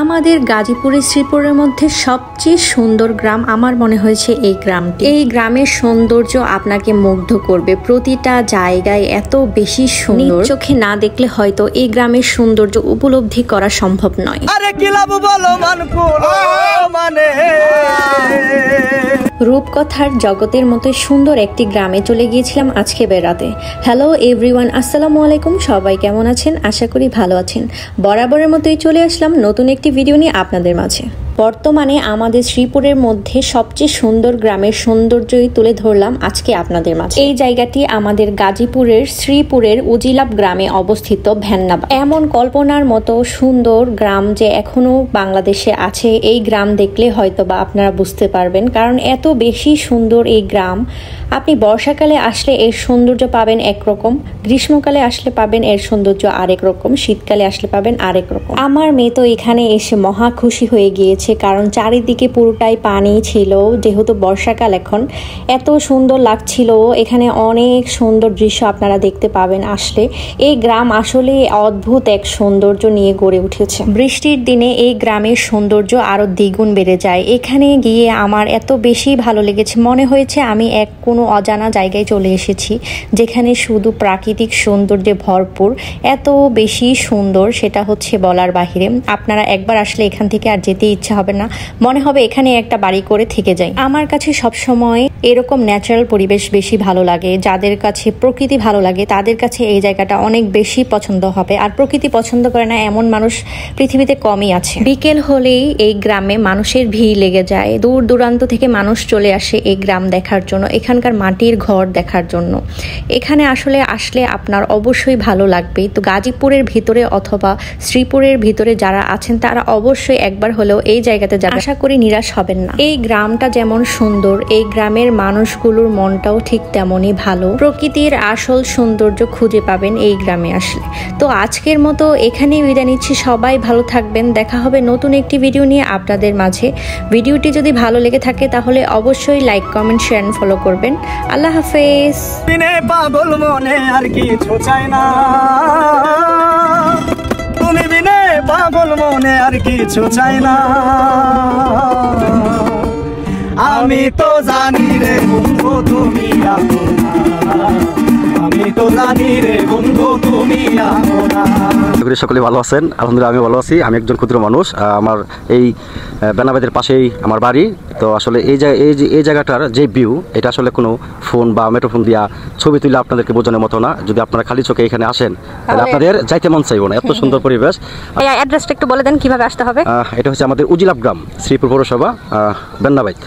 আমাদের গাজীপুরের শ্রীপুরের মধ্যে সবচেয়ে সুন্দর গ্রাম আমার মনে হয়েছে এই গ্রামটি। এই গ্রামের সৌন্দর্য আপনাকে মুগ্ধ করবে। প্রতিটা জায়গায় এত বেশি সুন্দর, চোখে না দেখলে হয়তো এই গ্রামের সৌন্দর্য উপলব্ধি করা সম্ভব নয়। আরে কি লাভ বলো মানে রূপকথার জগতের মতো সুন্দর একটি গ্রামে চলে গিয়েছিলাম আজকে বেড়াতে। হ্যালো এভরিওয়ান, আসসালামু আলাইকুম। সবাই কেমন আছেন? আশা করি ভালো আছেন। বরাবরের মতোই চলে আসলাম নতুন একটি ভিডিও নিয়ে আপনাদের মাঝে। বর্তমানে আমাদের শ্রীপুরের মধ্যে সবচেয়ে সুন্দর গ্রামের সৌন্দর্যই তুলে ধরলাম আজকে আপনাদের মাঝে। এই জায়গাটি আমাদের গাজীপুরের শ্রীপুরের উজিলাপ গ্রামে অবস্থিত ভেন্নাবা। এমন কল্পনার মতো সুন্দর গ্রাম যে এখনো বাংলাদেশে আছে, এই গ্রাম দেখলে হয়তো বা আপনারা বুঝতে পারবেন, কারণ এত বেশি সুন্দর এই গ্রাম। আপনি বর্ষাকালে আসলে এর সৌন্দর্য পাবেন একরকম, গ্রীষ্মকালে আসলে পাবেন এর সৌন্দর্য আরেক রকম, শীতকালে আসলে পাবেন আরেক রকম। আমার মেয়ে তো এখানে এসে মহা খুশি হয়ে গিয়েছে, কারণ চারিদিকে পুরোটাই পানি ছিল। যেহেতু বর্ষাকাল এখন, এত সুন্দর লাগছিল। এখানে অনেক সুন্দর দৃশ্য আপনারা দেখতে পাবেন আসলে। এই গ্রাম আসলে অদ্ভুত এক সৌন্দর্য নিয়ে গড়ে উঠেছে। বৃষ্টির দিনে এই গ্রামের সৌন্দর্য আরো দ্বিগুণ বেড়ে যায়। এখানে গিয়ে আমার এত বেশি ভালো লেগেছে, মনে হয়েছে আমি কোনো অজানা জায়গায় চলে এসেছি, যেখানে শুধু প্রাকৃতিক সৌন্দর্যে ভরপুর। এত বেশি সুন্দর, সেটা হচ্ছে বলার বাহিরে। আপনারা একবার আসলে এখান থেকে আর যেতে ইচ্ছা হবে না, মনে হবে এখানে একটা বাড়ি করে থেকে যাই। আমার কাছে সবসময় এরকম ন্যাচারাল পরিবেশ বেশি ভালো লাগে। যাদের কাছে প্রকৃতি ভালো লাগে তাদের কাছে এই জায়গাটা অনেক বেশি পছন্দ হবে। আর প্রকৃতি পছন্দ করে না এমন মানুষ পৃথিবীতে কমই আছে। বিকেল হলেই এই গ্রামে মানুষের ভিড় লেগে যায়। দূর দূরান্ত থেকে মানুষ চলে আসে এই গ্রাম দেখার জন্য, এখানকার মাটির ঘর দেখার জন্য। এখানে আসলে আপনার অবশ্যই ভালো লাগবে। তো গাজীপুরের ভিতরে অথবা শ্রীপুরের ভিতরে যারা আছেন তারা অবশ্যই একবার হলেও এই জায়গাতে যাবেন। আশা করি নিরাশ হবেন না। এই গ্রামটা যেমন সুন্দর, এই গ্রামের মানুষগুলোর মনটাও ঠিক তেমনই ভালো। প্রকৃতির আসল সৌন্দর্য খুঁজে পাবেন এই গ্রামে আসলে। তো আজকের মতো এখানেই বিদায় নিচ্ছি। সবাই ভালো থাকবেন। দেখা হবে নতুন একটি ভিডিও নিয়ে আপনাদের মাঝে। ভিডিওটি যদি ভালো লেগে থাকে তাহলে অবশ্যই like, comment, share and follow করবেন। আল্লাহ হাফেজ। পাগল মনে আর কিছু চাই না, তুমি বিনে পাগল মনে আর কিছু চাই না। আমি তো জানি রে বন্ধু তুমি আপনা, আমি তো জানি রে বন্ধু তুমি আপনা। সকলে ভালো আছেন? আলহামদুলিল্লাহ আমি ভালো আছি। আমি একজন ক্ষুদ্র মানুষ। আমার এই বেনাবাদের পাশেই আমার বাড়ি। তো আসলে এই জায়গাটার যে ভিউ, এটা আসলে কোনো ফোন বা মেট্রোফোন দিয়া ছবি তুলে আপনাদেরকে বোঝানোর মতো না। যদি আপনারা খালি চোখে এখানে আসেন তাহলে আপনাদের যাইতে মন চাইব না, এত সুন্দর পরিবেশ। অ্যাড্রেসটা একটু বলে দেন কিভাবে আসতে হবে? এটা হচ্ছে আমাদের উজিলাপ গ্রাম, শ্রীপুর পৌরসভা, বেন্নাবাইত।